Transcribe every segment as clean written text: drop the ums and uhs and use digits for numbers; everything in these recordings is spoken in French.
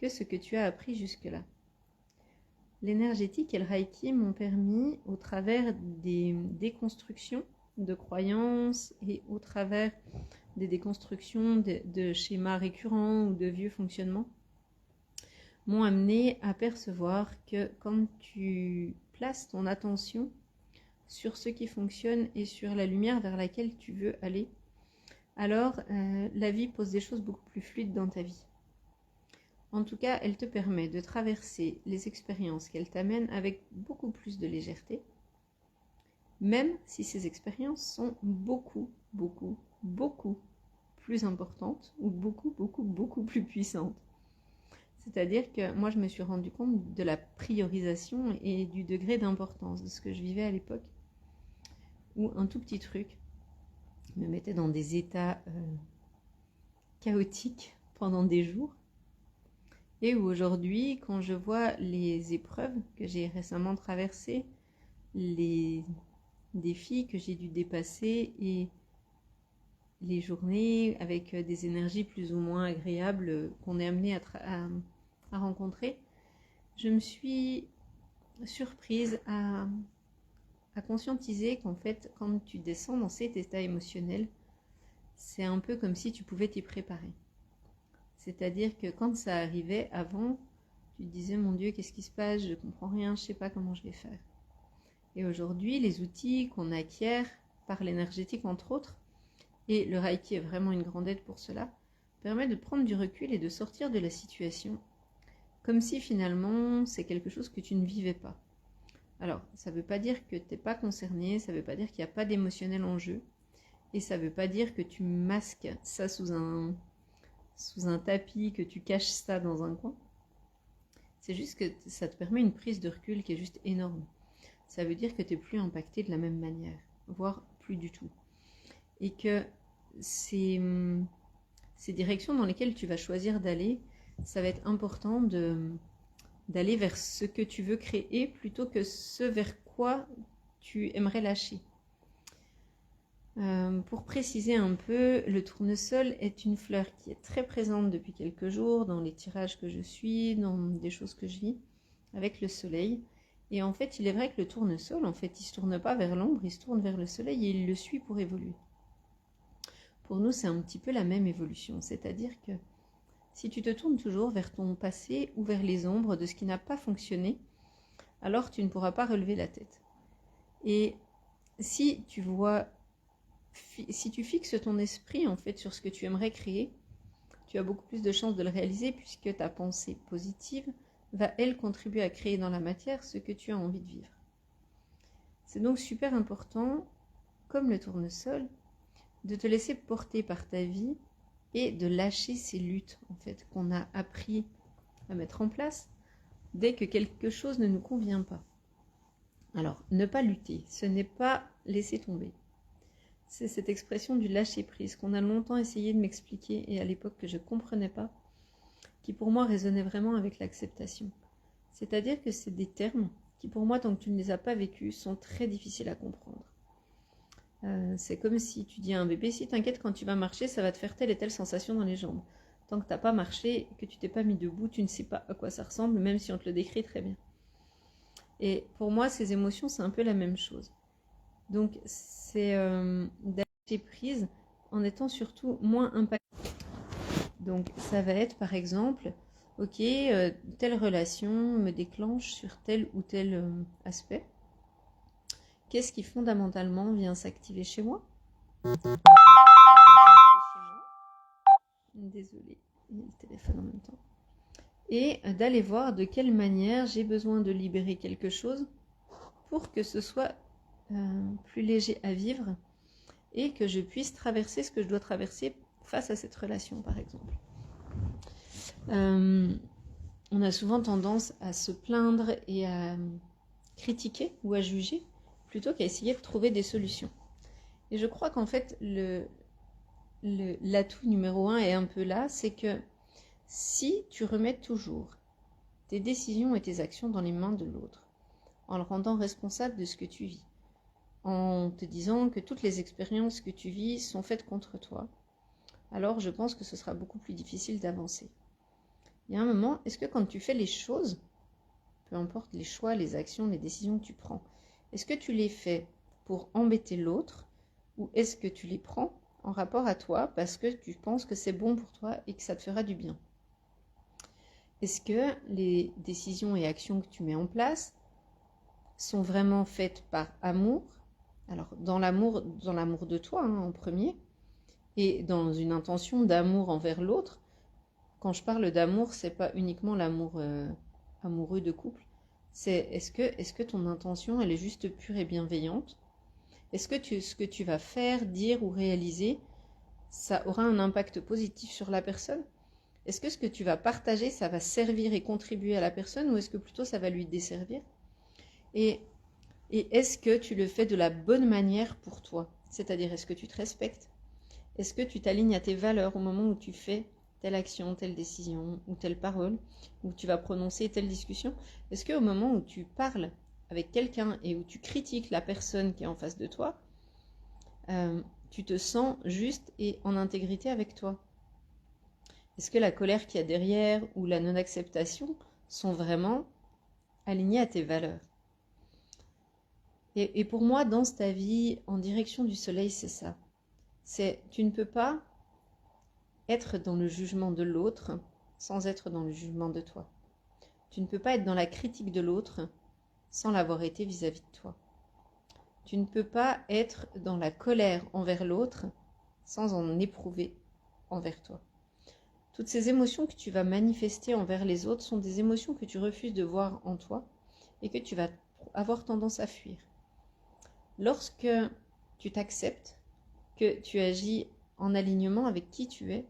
que ce que tu as appris jusque-là. L'énergétique et le Reiki m'ont permis, au travers des déconstructions de croyances et au travers des déconstructions de schémas récurrents ou de vieux fonctionnements, m'ont amené à percevoir que quand tu places ton attention sur ce qui fonctionne et sur la lumière vers laquelle tu veux aller, alors la vie pose des choses beaucoup plus fluides dans ta vie. En tout cas, elle te permet de traverser les expériences qu'elle t'amène avec beaucoup plus de légèreté, même si ces expériences sont beaucoup plus importantes ou beaucoup plus puissantes. C'est-à-dire que moi, je me suis rendu compte de la priorisation et du degré d'importance de ce que je vivais à l'époque, où un tout petit truc me mettait dans des états chaotiques pendant des jours, et où aujourd'hui, quand je vois les épreuves que j'ai récemment traversées, les défis que j'ai dû dépasser et les journées avec des énergies plus ou moins agréables qu'on est amené à rencontrer, je me suis surprise à conscientiser qu'en fait, quand tu descends dans cet état émotionnel, c'est un peu comme si tu pouvais t'y préparer. C'est-à-dire que quand ça arrivait avant, tu te disais, mon Dieu, qu'est-ce qui se passe? Je comprends rien, je sais pas comment je vais faire. Et aujourd'hui, les outils qu'on acquiert par l'énergétique, entre autres, et le Reiki est vraiment une grande aide pour cela, permet de prendre du recul et de sortir de la situation, comme si finalement c'est quelque chose que tu ne vivais pas. Alors, ça ne veut pas dire que tu n'es pas concerné, ça ne veut pas dire qu'il n'y a pas d'émotionnel en jeu, et ça ne veut pas dire que tu masques ça sous un tapis, que tu caches ça dans un coin. C'est juste que ça te permet une prise de recul qui est juste énorme. Ça veut dire que tu n'es plus impacté de la même manière, voire plus du tout. Et que ces directions dans lesquelles tu vas choisir d'aller, ça va être important d'aller vers ce que tu veux créer plutôt que ce vers quoi tu aimerais lâcher. Pour préciser un peu, le tournesol est une fleur qui est très présente depuis quelques jours dans les tirages que je suis, dans des choses que je vis, avec le soleil. Et en fait, il est vrai que le tournesol, en fait, il ne se tourne pas vers l'ombre, il se tourne vers le soleil et il le suit pour évoluer. Pour nous, c'est un petit peu la même évolution, c'est-à-dire que si tu te tournes toujours vers ton passé ou vers les ombres de ce qui n'a pas fonctionné, alors tu ne pourras pas relever la tête. Et si tu fixes ton esprit en fait sur ce que tu aimerais créer, tu as beaucoup plus de chances de le réaliser puisque ta pensée positive va, elle, contribuer à créer dans la matière ce que tu as envie de vivre. C'est donc super important, comme le tournesol, de te laisser porter par ta vie et de lâcher ces luttes en fait qu'on a appris à mettre en place dès que quelque chose ne nous convient pas. Alors, ne pas lutter, ce n'est pas laisser tomber. C'est cette expression du lâcher-prise qu'on a longtemps essayé de m'expliquer et à l'époque que je ne comprenais pas, qui pour moi résonnait vraiment avec l'acceptation. C'est-à-dire que c'est des termes qui pour moi, tant que tu ne les as pas vécus, sont très difficiles à comprendre. C'est comme si tu dis à un bébé, si t'inquiète, quand tu vas marcher, ça va te faire telle et telle sensation dans les jambes. Tant que tu n'as pas marché, que tu t'es pas mis debout, tu ne sais pas à quoi ça ressemble, même si on te le décrit très bien. Et pour moi, ces émotions, c'est un peu la même chose. Donc, c'est d'aller prise en étant surtout moins impacté. Donc, ça va être par exemple, ok, telle relation me déclenche sur tel ou tel aspect. Qu'est-ce qui fondamentalement vient s'activer chez moi? Désolée, il y a le téléphone en même temps. Et d'aller voir de quelle manière j'ai besoin de libérer quelque chose pour que ce soit plus léger à vivre et que je puisse traverser ce que je dois traverser face à cette relation, par exemple. On a souvent tendance à se plaindre et à critiquer ou à juger plutôt qu'à essayer de trouver des solutions. Et je crois qu'en fait, l'atout numéro 1 est un peu là, c'est que si tu remets toujours tes décisions et tes actions dans les mains de l'autre, en le rendant responsable de ce que tu vis, en te disant que toutes les expériences que tu vis sont faites contre toi, alors je pense que ce sera beaucoup plus difficile d'avancer. il y a un moment, est-ce que quand tu fais les choses, peu importe les choix, les actions, les décisions que tu prends, est-ce que tu les fais pour embêter l'autre ou est-ce que tu les prends en rapport à toi parce que tu penses que c'est bon pour toi et que ça te fera du bien? Est-ce que les décisions et actions que tu mets en place sont vraiment faites par amour? Alors, dans l'amour de toi en premier, et dans une intention d'amour envers l'autre. Quand je parle d'amour, c'est pas uniquement l'amour amoureux de couple. C'est est-ce que ton intention elle est juste pure et bienveillante? Est-ce que ce que tu vas faire, dire ou réaliser, ça aura un impact positif sur la personne? Est-ce que ce que tu vas partager, ça va servir et contribuer à la personne ou est-ce que plutôt ça va lui desservir? Et est-ce que tu le fais de la bonne manière pour toi? C'est-à-dire, est-ce que tu te respectes? Est-ce que tu t'alignes à tes valeurs au moment où tu fais telle action, telle décision ou telle parole, où tu vas prononcer telle discussion? Est-ce qu'au moment où tu parles avec quelqu'un et où tu critiques la personne qui est en face de toi, tu te sens juste et en intégrité avec toi? Est-ce que la colère qu'il y a derrière ou la non-acceptation sont vraiment alignées à tes valeurs? Et pour moi, dans ta vie, en direction du soleil, c'est ça. Tu ne peux pas être dans le jugement de l'autre sans être dans le jugement de toi. Tu ne peux pas être dans la critique de l'autre sans l'avoir été vis-à-vis de toi. Tu ne peux pas être dans la colère envers l'autre sans en éprouver envers toi. Toutes ces émotions que tu vas manifester envers les autres sont des émotions que tu refuses de voir en toi et que tu vas avoir tendance à fuir. Lorsque tu t'acceptes, que tu agis en alignement avec qui tu es,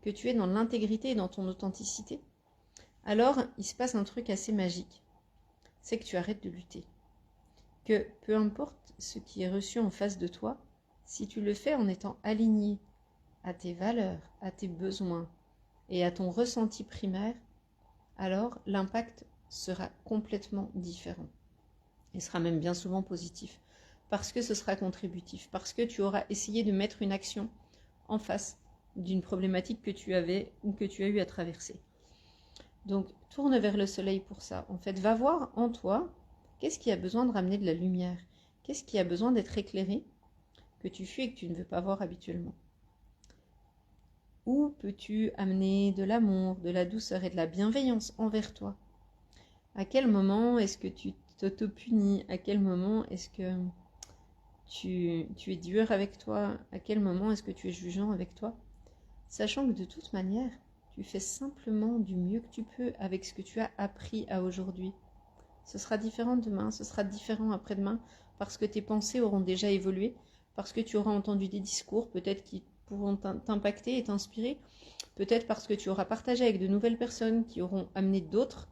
que tu es dans l'intégrité et dans ton authenticité, alors il se passe un truc assez magique. C'est que tu arrêtes de lutter. Que peu importe ce qui est reçu en face de toi, si tu le fais en étant aligné à tes valeurs, à tes besoins et à ton ressenti primaire, alors l'impact sera complètement différent. Et sera même bien souvent positif. Parce que ce sera contributif. Parce que tu auras essayé de mettre une action en face d'une problématique que tu avais ou que tu as eu à traverser. Donc, tourne vers le soleil pour ça. En fait, va voir en toi, qu'est-ce qui a besoin de ramener de la lumière? Qu'est-ce qui a besoin d'être éclairé, que tu fuis et que tu ne veux pas voir habituellement? Où peux-tu amener de l'amour, de la douceur et de la bienveillance envers toi? À quel moment est-ce que tu t'auto-punis? À quel moment est-ce que tu es dur avec toi? À quel moment est-ce que tu es jugeant avec toi? Sachant que de toute manière, tu fais simplement du mieux que tu peux avec ce que tu as appris à aujourd'hui. Ce sera différent demain, ce sera différent après-demain, parce que tes pensées auront déjà évolué, parce que tu auras entendu des discours peut-être qui pourront t'impacter et t'inspirer, peut-être parce que tu auras partagé avec de nouvelles personnes qui auront amené d'autres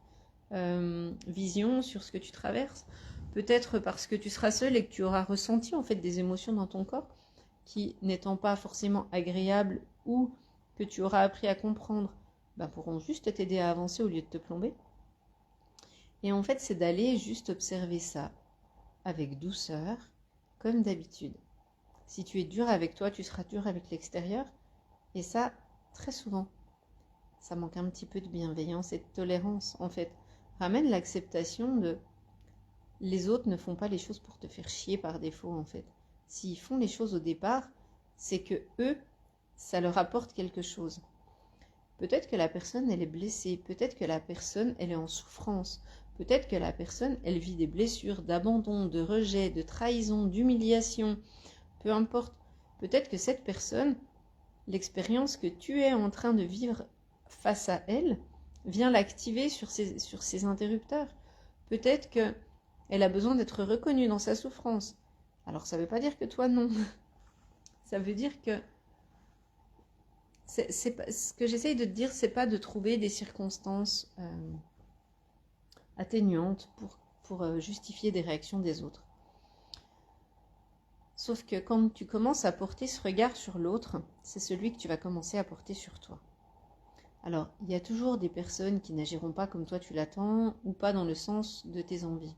visions sur ce que tu traverses, peut-être parce que tu seras seul et que tu auras ressenti en fait des émotions dans ton corps qui, n'étant pas forcément agréables ou que tu auras appris à comprendre, pourront juste t'aider à avancer au lieu de te plomber. Et en fait, c'est d'aller juste observer ça avec douceur, comme d'habitude. Si tu es dur avec toi, tu seras dur avec l'extérieur. Et ça, très souvent, ça manque un petit peu de bienveillance et de tolérance, en fait. Ramène l'acceptation de les autres ne font pas les choses pour te faire chier par défaut, en fait. S'ils font les choses au départ, c'est que eux, ça leur apporte quelque chose. Peut-être que la personne, elle est blessée. Peut-être que la personne, elle est en souffrance. Peut-être que la personne, elle vit des blessures d'abandon, de rejet, de trahison, d'humiliation. Peu importe. Peut-être que cette personne, l'expérience que tu es en train de vivre face à elle, vient l'activer sur ses interrupteurs. Peut-être qu'elle a besoin d'être reconnue dans sa souffrance. Alors ça ne veut pas dire que toi non. Ça veut dire que ce que j'essaye de te dire, c'est pas de trouver des circonstances atténuantes pour justifier des réactions des autres. Sauf que quand tu commences à porter ce regard sur l'autre, c'est celui que tu vas commencer à porter sur toi. Alors, il y a toujours des personnes qui n'agiront pas comme toi tu l'attends ou pas dans le sens de tes envies.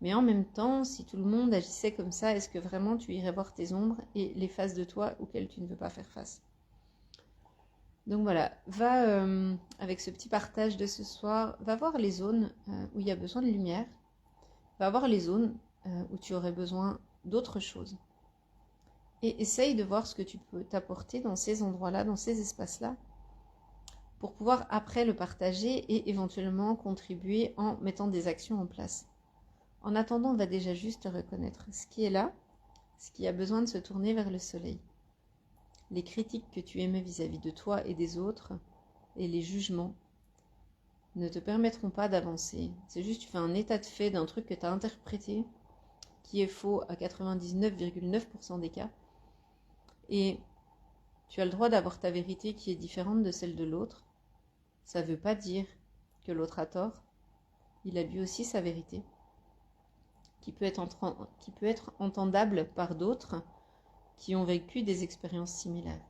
Mais en même temps, si tout le monde agissait comme ça, est-ce que vraiment tu irais voir tes ombres et les faces de toi auxquelles tu ne veux pas faire face? Donc voilà, va avec ce petit partage de ce soir, va voir les zones où il y a besoin de lumière, va voir les zones où tu aurais besoin d'autre chose. Et essaye de voir ce que tu peux t'apporter dans ces endroits-là, dans ces espaces-là, pour pouvoir après le partager et éventuellement contribuer en mettant des actions en place. En attendant, on va déjà juste reconnaître ce qui est là, ce qui a besoin de se tourner vers le soleil. Les critiques que tu émets vis-à-vis de toi et des autres, et les jugements, ne te permettront pas d'avancer. C'est juste tu fais un état de fait d'un truc que tu as interprété, qui est faux à 99,9% des cas, et tu as le droit d'avoir ta vérité qui est différente de celle de l'autre. Ça ne veut pas dire que l'autre a tort. Il a lui aussi sa vérité, qui peut être entendable par d'autres qui ont vécu des expériences similaires.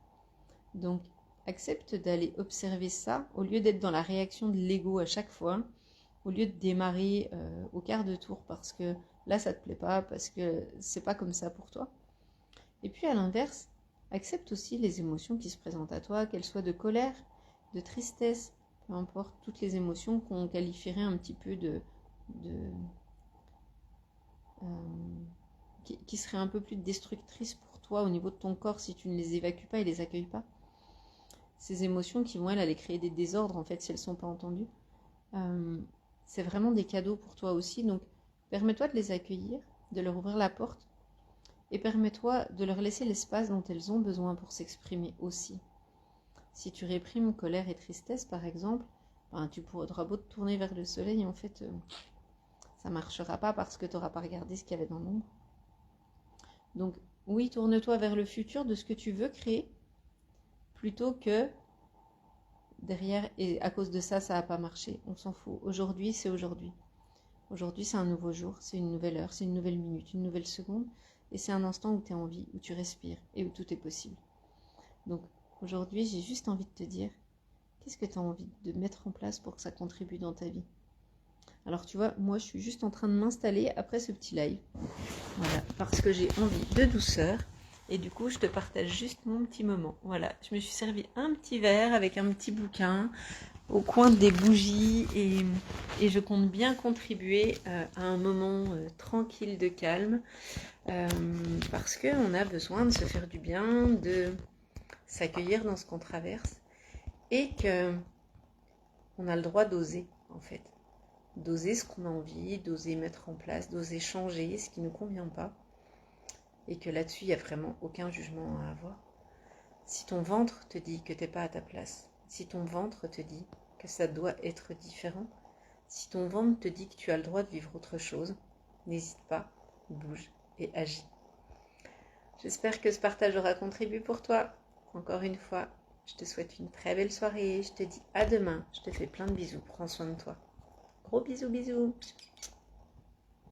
Donc, accepte d'aller observer ça, au lieu d'être dans la réaction de l'ego à chaque fois, au lieu de démarrer au quart de tour parce que là, ça ne te plaît pas, parce que c'est pas comme ça pour toi. Et puis, à l'inverse, accepte aussi les émotions qui se présentent à toi, qu'elles soient de colère, de tristesse, peu importe, toutes les émotions qu'on qualifierait un petit peu qui seraient un peu plus destructrices pour toi au niveau de ton corps si tu ne les évacues pas et les accueilles pas. Ces émotions qui vont, elles, aller créer des désordres, en fait, si elles ne sont pas entendues. C'est vraiment des cadeaux pour toi aussi, donc permets-toi de les accueillir, de leur ouvrir la porte, et permets-toi de leur laisser l'espace dont elles ont besoin pour s'exprimer aussi. Si tu réprimes colère et tristesse, par exemple, ben, tu pourras beau te tourner vers le soleil, en fait, ça ne marchera pas parce que tu n'auras pas regardé ce qu'il y avait dans l'ombre. Donc, oui, tourne-toi vers le futur de ce que tu veux créer, plutôt que derrière, et à cause de ça, ça n'a pas marché. On s'en fout. Aujourd'hui, c'est aujourd'hui. Aujourd'hui, c'est un nouveau jour, c'est une nouvelle heure, c'est une nouvelle minute, une nouvelle seconde. Et c'est un instant où tu es en vie, où tu respires et où tout est possible. Donc, aujourd'hui, j'ai juste envie de te dire, qu'est-ce que tu as envie de mettre en place pour que ça contribue dans ta vie? Alors, tu vois, moi, je suis juste en train de m'installer après ce petit live. Voilà, parce que j'ai envie de douceur. Et du coup, je te partage juste mon petit moment. Voilà, je me suis servi un petit verre avec un petit bouquin au coin des bougies et je compte bien contribuer à un moment tranquille de calme parce qu'on a besoin de se faire du bien, de s'accueillir dans ce qu'on traverse et qu'on a le droit d'oser en fait. D'oser ce qu'on a envie, d'oser mettre en place, d'oser changer ce qui ne nous convient pas. Et que là-dessus, il n'y a vraiment aucun jugement à avoir. Si ton ventre te dit que tu n'es pas à ta place, si ton ventre te dit que ça doit être différent, si ton ventre te dit que tu as le droit de vivre autre chose, n'hésite pas, bouge et agis. J'espère que ce partage aura contribué pour toi. Encore une fois, je te souhaite une très belle soirée. Je te dis à demain. Je te fais plein de bisous. Prends soin de toi. Gros bisous, bisous.